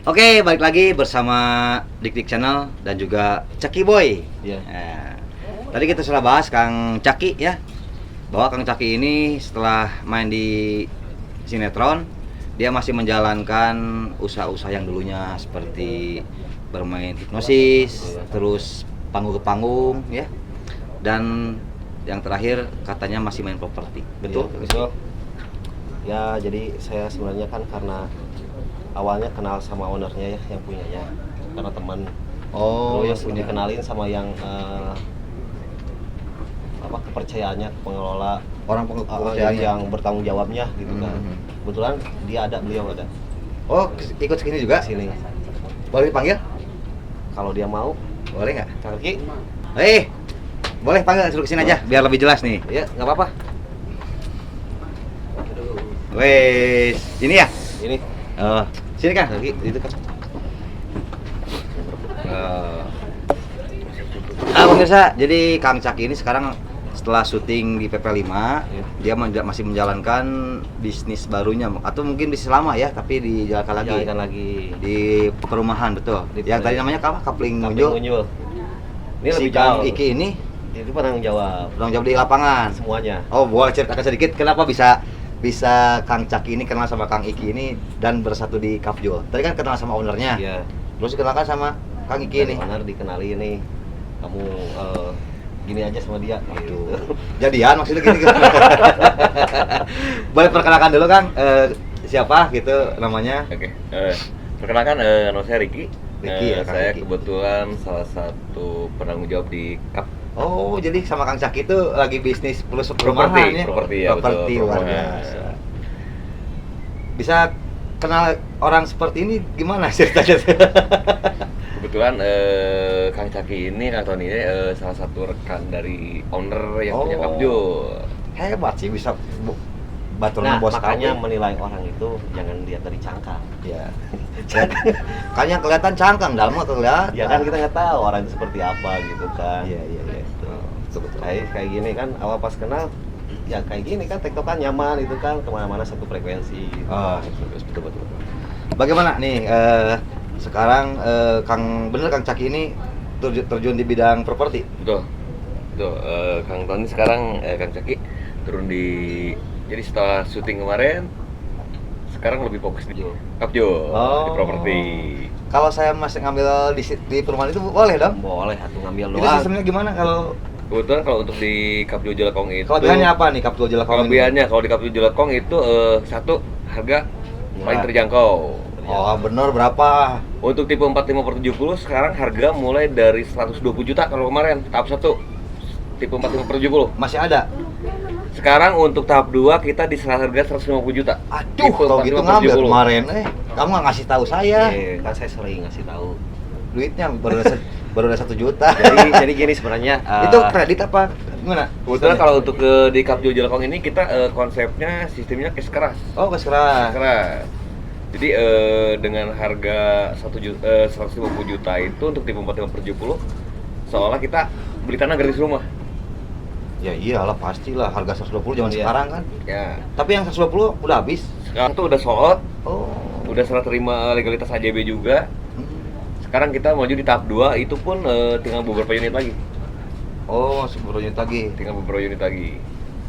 Oke, balik lagi bersama Dik Channel dan juga Caki Boy. Iya. Nah, tadi kita sudah bahas Kang Caki ya, bahwa Kang Caki ini setelah main di sinetron, dia masih menjalankan usaha-usaha yang dulunya seperti bermain hipnosis, terus panggung ke panggung ya, dan yang terakhir katanya masih main properti. Betul? Iya, betul. Ya, jadi saya sebenarnya kan karena awalnya kenal sama ownernya ya, yang punyanya, karena teman. Yang punya kenalin sama yang kepercayaannya, pengelola, orang kepercayaannya yang bertanggung jawabnya gitu kan. Kebetulan beliau ada. Oh, ikut sini juga? Sini. Boleh dipanggil? Kalau dia mau, boleh nggak? Caki. Boleh panggil, suruh kesini aja biar lebih jelas nih. Iya, nggak apa-apa. Wes, ini ya? Ini. Sini Kang. Caki, itu kan. Pemirsa, jadi Kang Caki ini sekarang setelah syuting di PP5, dia masih menjalankan bisnis barunya, atau mungkin bisnis lama ya, tapi dijalankan lagi di perumahan, betul. Yang tadi namanya apa? Kapling Munjul. Ini si lebih Kang jauh. Iki ini Itu penanggung jawab di lapangan semuanya. Oh, boleh ceritakan sedikit kenapa bisa Kang Caki ini kenal sama Kang Iki ini dan bersatu di Kapjul. Tadi kan kenal sama ownernya. Iya. Terus dikenalkan sama Kang Iki ini. Owner dikenali nih. Kamu gini aja sama dia. Gitu. Jadian maksudnya gini. Boleh perkenalkan dulu Kang, siapa gitu namanya? Oke. Perkenalkan, nama saya Ricky. Ya, saya Ricky. kebetulan salah satu penanggung jawab di KAP. Oh, jadi sama Kang Caki itu lagi bisnis plus perumahan ya? Properti ya, Properti betul, luar perumahan. biasa. Bisa kenal orang seperti ini gimana ceritanya? Kebetulan Kang Caki ini, Kang Tony ini salah satu rekan dari owner yang punya Kapjul. Hebat sih bisa baturnya bos makanya KW. menilai orang itu jangan lihat dari cangkang. Ya. Kan yang kelihatan cangkang, dalam nggak kelihatan. Ya kan kita nggak tahu orang itu seperti apa gitu kan. Iya. Gitu. Betul. Kayak gini kan awal pas kenal ya kayak gini kan tektokan nyaman itu kan kemana-mana satu frekuensi. Oh, betul. Bagaimana nih sekarang Kang Caki ini terjun di bidang properti? Betul. Kang Tony sekarang Kang Caki turun di, jadi setelah syuting kemarin sekarang lebih fokus di Kapjo, di properti. Kalau saya masih ngambil di perumahan itu boleh dong? Boleh atuh ngambil Itu doang. sistemnya gimana kalau Kebetulan kalau untuk di Kapjo Jelekong itu kelebihannya apa nih Kapsul Jelekong ini? kelebihannya kalau di Kapjo Jelekong itu satu, harga paling Murah. terjangkau. Oh, bener berapa? Untuk tipe 45/70 sekarang harga mulai dari 120 juta kalau kemarin tahap 1 tipe 45/70. Masih ada? Sekarang untuk tahap 2 kita di harga 150 juta. Aduh, Tipe kalau gitu 45/70. ngambil kemarin. Kamu nggak ngasih tahu saya. Kan saya sering ngasih tahu. Duitnya baru ada 1 juta. Jadi gini sebenarnya Itu kredit apa? Gimana? Kebetulan kalau untuk di Kapjo Jelekong ini kita konsepnya sistemnya cash keras. Oh, gas keras. Keras. Jadi dengan harga 150 juta itu untuk tipe 45/70 seolah kita beli tanah gratis rumah. Ya iyalah pastilah harga 120 zaman Iya. sekarang kan. Ya. Tapi yang 120 udah habis. Sekarang tuh udah sold out, Oh. udah serah terima legalitas AJB juga. Sekarang kita maju di tahap 2 itu pun tinggal beberapa unit lagi. Oh, sebelumnya lagi. Tinggal beberapa unit lagi.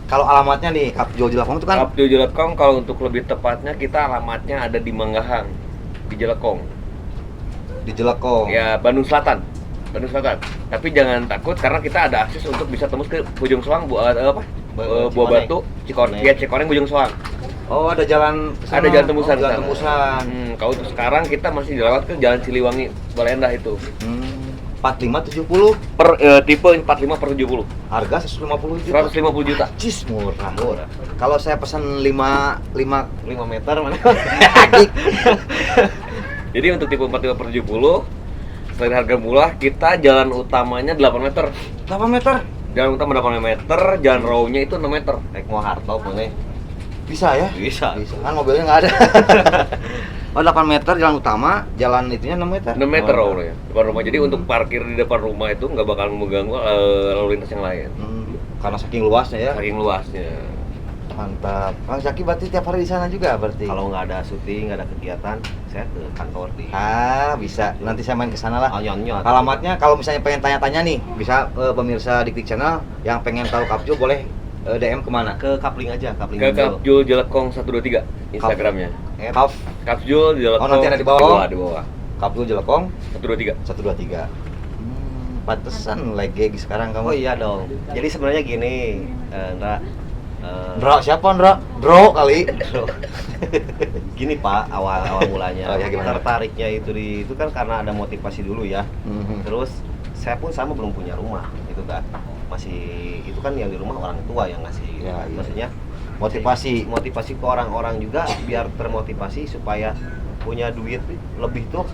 Kalau alamatnya nih Kapsul Jelekong itu kan Kapjo Jelekong kalau untuk lebih tepatnya kita alamatnya ada di Manggahang di Jelekong. di Jelekong. Ya, Bandung Selatan. Tapi jangan takut karena kita ada akses untuk bisa tembus ke Bojong Soang buat Buah Batu, Cikoneng Bojong Soang. Oh, ada jalan Ada jalan tembusan. Oh, jalan sana. tembusan. Kalau untuk sekarang kita masih dilewat ke Jalan Siliwangi, Balendah itu. 45-70 Tipe 45/70. harga 150 juta. 150 juta. Cis murah. Kalau saya pesan 5 meter mana? Jadi untuk tipe 45/70 selain harga murah, kita jalan utamanya 8 meter. 8 meter. Jalan utama 8 meter, jalan rawnya itu 6 meter. Naik mau hartop mana? Bisa ya? Bisa. Kan mobilnya nggak ada. Oh, 8 meter jalan utama, jalan itunya 6 meter. 6 meter rawnya depan rumah. Jadi untuk parkir di depan rumah itu nggak bakal mengganggu lalu lintas yang lain. Karena saking luasnya ya. Saking luasnya. Mantap. Kang Zaki berarti tiap hari di sana juga berarti. Kalau nggak ada syuting, nggak ada kegiatan, saya ke kantor di. Bisa. Nanti saya main ke sana lah. Nyot. Alamatnya kalau misalnya pengen tanya-tanya nih, bisa pemirsa Dik Channel yang pengen tahu Kapjo boleh DM kemana? Ke Kapling aja, Kapling Ke dulu. Kapjul Jelekong 123 Instagramnya. Kap Kapjul Jelekong. Oh, nanti ada di bawah. Di bawah. Kapjo Jelekong 123. 123. Pantesan lagi sekarang kamu. Oh iya dong. Jadi sebenarnya gini, Ndra. Ndra siapa Ndra? Bro kali. Gini Pak, awal mulanya. Oh, ya, gimana? Tertariknya itu kan karena ada motivasi dulu ya. Terus saya pun sama belum punya rumah, gitu kan. Masih itu kan yang di rumah orang tua yang ngasih. Ya, iya. Maksudnya motivasi ke orang-orang juga biar termotivasi supaya punya duit lebih tuh.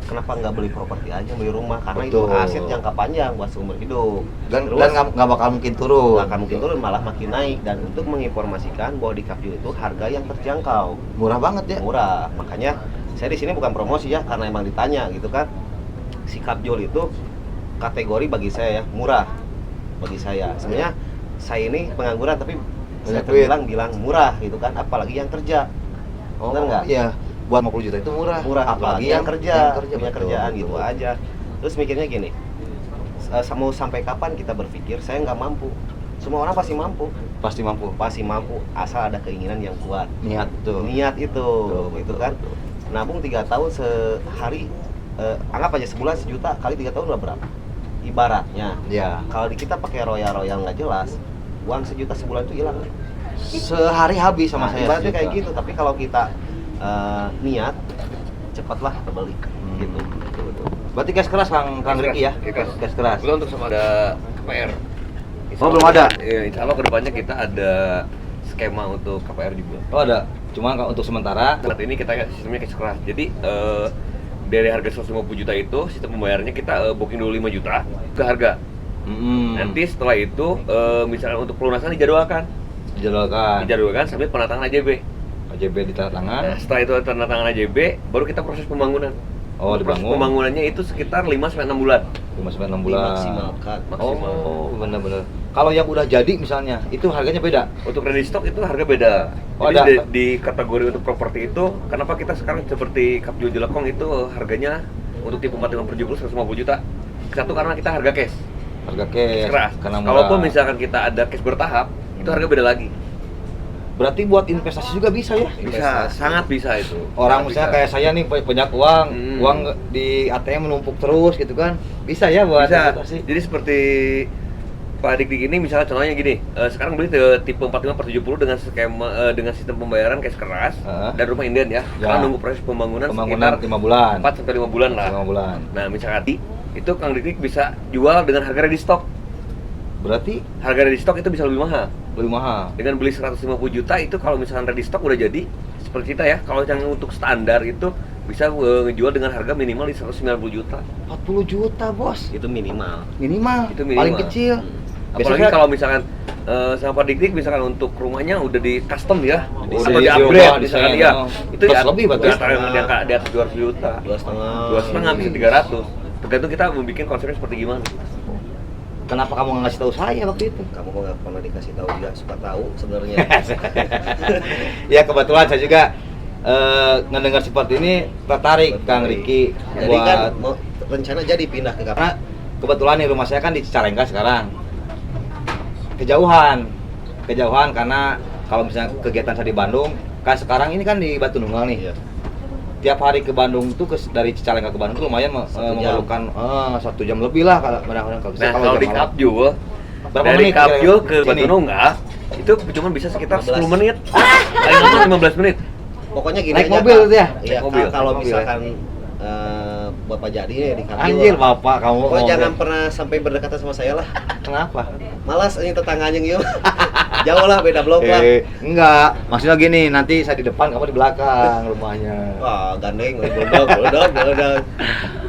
Kenapa nggak beli properti aja, beli rumah? Karena Betul. itu aset jangka panjang buat seumur hidup. Dan Terus, nggak bakal mungkin turun. nggak akan mungkin turun, malah makin naik. Dan untuk menginformasikan bahwa di Kapjo itu harga yang terjangkau, Murah banget ya. murah. Makanya saya di sini bukan promosi ya, karena emang ditanya gitu kan. Si Kapjo itu kategori bagi saya ya murah, bagi saya. Sebenarnya saya ini pengangguran tapi saya Banyak duit. bilang murah gitu kan, apalagi yang kerja. Benar nggak? Iya. Buat 50 juta itu murah. Apalagi yang kerja, punya betul, kerjaan betul. gitu aja. Terus mikirnya gini, mau sampai kapan kita berpikir saya nggak mampu? Semua orang pasti mampu, Pasti mampu. asal ada keinginan yang kuat. Niat tuh. Niat itu, Betul, gitu betul, kan. betul. Nabung 3 tahun sehari, anggap aja sebulan 1 juta kali 3 tahun udah berapa? Ibaratnya, Ya. kalau kita pakai royal nggak jelas, uang 1 juta sebulan itu hilang. Sehari habis sama Nah, saya. ibaratnya kayak 1 juta. gitu. Tapi kalau kita niat, cepatlah kebeli, gitu. Berarti gas keras Kang Riki ya? Gas keras. Belum untuk sama ada KPR. Insya Oh, Allah belum ada? Ya, insya Allah kedepannya kita ada skema untuk KPR juga. Oh ada. Cuma untuk sementara. Saat ini kita sistemnya cash keras. Jadi dari harga 150 juta itu sistem pembayarannya kita booking dulu 5 juta ke harga. Nanti setelah itu misalnya untuk pelunasan dijadwalkan. dijadwalkan sambil penataan AJB. AJB di tanda tangan. Nah, setelah itu tanda tangan AJB, baru kita proses pembangunan. Oh, Proses dibangun. pembangunannya itu sekitar 5-6 bulan. 5-6 bulan. Dimaksimalkan. Maksimal. Oh, benar-benar. Kalau yang udah jadi misalnya, itu harganya beda. Untuk ready stock itu harga beda. Oh, Jadi ada. di kategori untuk properti itu, kenapa kita sekarang seperti Kapjo Jelekong itu harganya untuk tipe 45/70 150 juta. Satu karena kita harga cash. Harga cash. Keras. Karena murah. Kalaupun misalkan kita ada cash bertahap, itu harga beda lagi. Berarti buat investasi juga bisa ya? Bisa, sangat bisa itu. Orang Sangat misalnya bisa. kayak saya nih banyak uang, Hmm. uang di ATM menumpuk terus gitu kan. Bisa ya buat bisa. investasi. Jadi seperti Pak Dik ini misalnya contohnya gini, sekarang beli tipe 45/70 dengan skema dengan sistem pembayaran cash keras dan rumah inden ya. Karena nunggu proses pembangunan Pembangunan sekitar 5 bulan. 4 sampai 5 bulan lah. 5 bulan. Nah, misalkan itu Kang Dik bisa jual dengan harga ready stock. Berarti Harga ready stock itu bisa lebih mahal. lebih mahal. Dengan beli 150 juta itu kalau misalkan ready stock udah jadi seperti kita ya. Kalau yang untuk standar itu bisa ngejual dengan harga minimal di 190 juta. 40 juta, Bos. Itu minimal. Minimal. Itu minimal. Paling kecil. Apalagi Biasanya kalau misalkan sama Pak Dik misalkan untuk rumahnya udah di custom ya, Udah atau di diubah upgrade desain, misalkan ya, oh. itu Plus ya lebih berarti. di atas 200 juta, 2,5. 2,5 bisa 300. Tergantung kita mau bikin konsepnya seperti gimana. kenapa kamu nggak ngasih tahu saya waktu itu? Kamu kok nggak pernah dikasih tahu juga, suka tahu sebenarnya. Ya kebetulan saya juga ngedengar seperti ini tertarik Kang Riki Jadi kan mau rencana jadi pindah ke karena kebetulan nih rumah saya kan di Cicalengka sekarang. Kejauhan karena kalau misalnya kegiatan saya di Bandung, kan sekarang ini kan di Batu Nunggal nih. Iya. Tiap hari ke Bandung tuh dari Cicalengka ke Bandung tuh lumayan 1 jam. memerlukan 1 jam lebih lah kadang-kadang kalau bisa. Nah, kalau di jam malam. Kapjo, Berapa dari menit Kapjo kira-kira ke sini? Batu Nunggal itu cuma bisa sekitar 15. 10 menit. Paling lama 15 menit. Pokoknya gini Naik aja, mobil Kak. itu ya? Iya, Naik mobil. kalau Naik mobil, misalkan Bapak jadi nih di Kapjo. Anjir bapak kamu. Pokoknya ngomong. jangan pernah sampai berdekatan sama saya lah. Kenapa? Malas ini tetangganya gitu. Jauh lah, beda blok lah. Enggak, maksudnya gini, nanti saya di depan, kamu di belakang rumahnya. Wah, gandeng, buldog.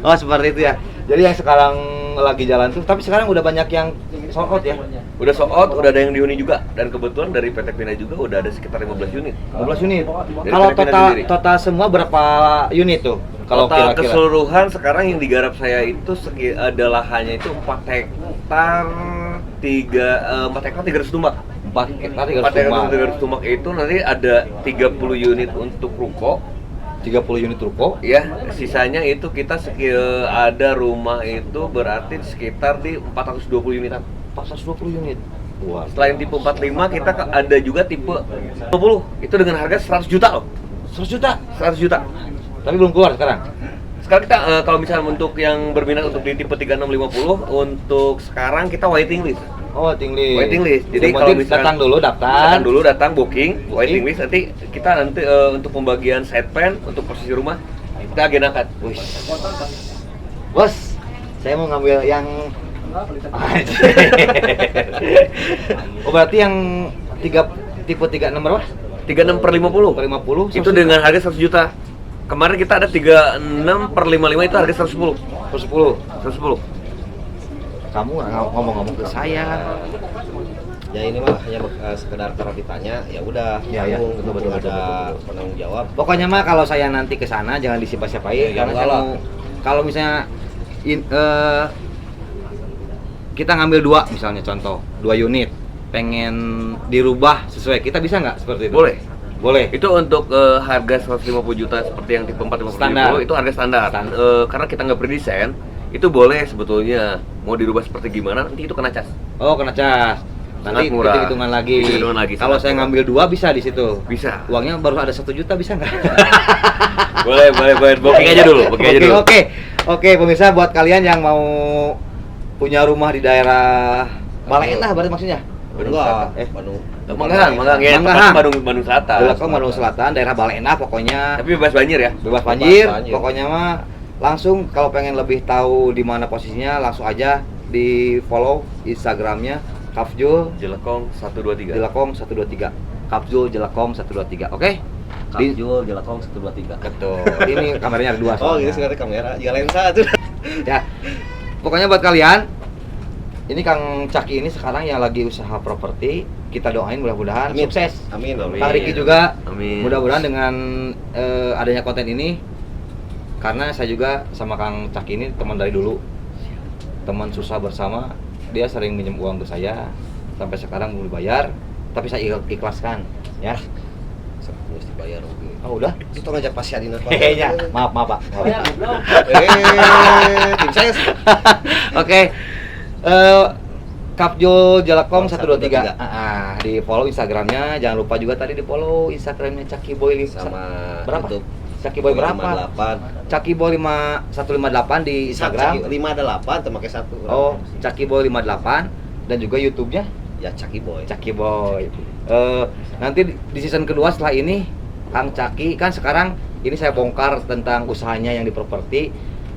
Oh, seperti itu ya. Jadi yang sekarang lagi jalan tuh, tapi sekarang udah banyak yang sold out ya. Udah sold out, udah ada yang dihuni juga, dan kebetulan dari PT Pina juga udah ada sekitar 15 unit. 15 unit. Dari Kalau Filipina total sendiri. total semua berapa unit tuh? Kalau Total kira-kira. keseluruhan sekarang yang digarap saya itu ada lahannya itu 4 hektar 300 tumbak. 4 hektar 4 hektar 300 300 tumbak itu nanti ada 30 unit untuk ruko. 30 unit ruko. Ya, sisanya itu kita ada rumah itu berarti sekitar di 420 unitan. 420 unit. Wah. Selain tipe 45 kita ada juga tipe 50. Itu dengan harga 100 juta loh. 100 juta. 100 juta. Tapi belum keluar sekarang. Sekarang kita kalau misalnya untuk yang berminat untuk di tipe 3650 untuk sekarang kita waiting list. Oh, waiting list. Waiting list. Jadi Yang kalau penting misalkan datang dulu, datang booking, waiting list nanti kita untuk pembagian side plan untuk posisi rumah kita agendakan. Wih. Bos, saya mau ngambil yang Oh, berarti yang tipe 36 berapa? 36/50. Per 50 Itu dengan harga 100 juta. Kemarin kita ada 36/55 itu harga 110. per 10. 110. Kamu ngomong-ngomong ke saya. Ya ini mah hanya sekedar karena ditanya, ya udah. Ya, ya. Betul, Betul, ada betul. penanggung jawab. Pokoknya mah kalau saya nanti ke sana jangan disiapa-siapain Ya, karena enggak saya lah. mau kalau misalnya kita ngambil 2 misalnya contoh, 2 unit pengen dirubah sesuai kita bisa nggak seperti itu? Boleh. Boleh. Itu untuk harga 150 juta seperti yang tipe 45 Standar. itu harga standar. Standar. Karena kita nggak berdesain, itu boleh sebetulnya mau dirubah seperti gimana nanti itu kena cas. Oh, kena cas. Nanti Sangat murah. hitung-hitungan lagi. Hitung-hitungan lagi, Kalau sangat saya murah. ngambil 2 bisa di situ. Bisa. Uangnya baru ada 1 juta bisa nggak? boleh. Booking aja dulu, booking aja dulu. Oke, pemirsa buat kalian yang mau punya rumah di daerah Baleendah berarti maksudnya. Enggak, Eh, Bandung. Manggahan ya, Manggahan. tepatnya Bandung Selatan. Jelekong Bandung Selatan, daerah Baleendah pokoknya. Tapi bebas banjir ya. Bebas banjir, banjir. pokoknya mah langsung kalau pengen lebih tahu di mana posisinya langsung aja di follow Instagramnya Kapjul Jelekong 123. Jelekong 123. Kapjul Jelekong 123. Oke? Kapjul Jelekong 123. Betul. Ini kameranya ada 2 Oh, soalnya. gitu sih ada kamera. Ya lensa tuh. Ya. Pokoknya buat kalian ini Kang Caki ini sekarang yang lagi usaha properti. Kita doain mudah-mudahan Amin. sukses. Amin. Kang Riki juga Amin. mudah-mudahan dengan adanya konten ini, karena saya juga sama Kang Caki ini teman dari dulu, teman susah bersama. Dia sering minjem uang ke saya, sampai sekarang belum dibayar, tapi saya ikhlaskan ya. Harus dibayar. Oke. Oh udah? Itu ngajak Pak Syadina. Kayaknya maaf Pak. Ya, belum. Tim saya. Oke. Kapjul Jalakom 123. 123. Di follow Instagramnya, jangan lupa juga tadi di follow Instagramnya Caki Boy Sama berapa? YouTube. Caki Boy berapa? 58. Caki Boy 158 di Instagram. 5 ada 8 tuh pakai 1. Oh, Caki Boy 58 dan juga YouTube-nya Ya Caki Boy. Caki Boy. Nanti di season kedua setelah ini Kang Caki kan sekarang ini saya bongkar tentang usahanya yang di properti.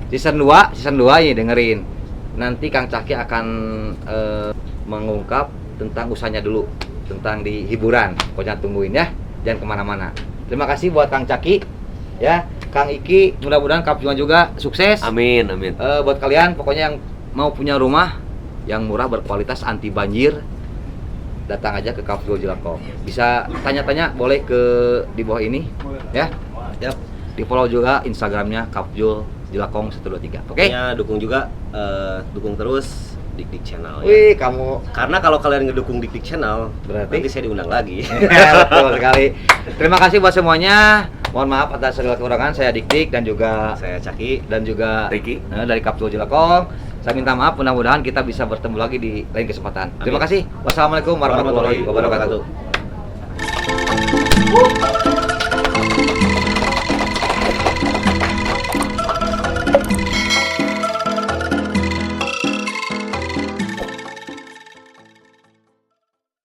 Season 2 ini dengerin. Nanti Kang Caki akan mengungkap tentang usahanya dulu, tentang di hiburan. Pokoknya tungguin ya, jangan kemana-mana. Terima kasih buat Kang Caki, ya. Kang Iki, mudah-mudahan Kapjulan juga sukses. Amin, amin. Buat kalian, pokoknya yang mau punya rumah yang murah, berkualitas, anti banjir, datang aja ke Kapjul Jalakom. Bisa tanya-tanya, boleh ke di bawah ini, ya. Yap. Di follow juga Instagramnya Kapjul Jalakom 123. Oke? Pokoknya dukung juga, dukung terus Dik Channel ya. Wih, kamu Karena kalau kalian ngedukung Dik Channel, Berarti? nanti saya diundang lagi. betul sekali. Terima kasih buat semuanya. Mohon maaf atas segala kekurangan. Saya Dik dan juga Saya Caki. dan juga Ricky. dari Kapjul Jalakom. Saya minta maaf, mudah-mudahan kita bisa bertemu lagi di lain kesempatan. Terima kasih. Wassalamualaikum warahmatullahi wabarakatuh.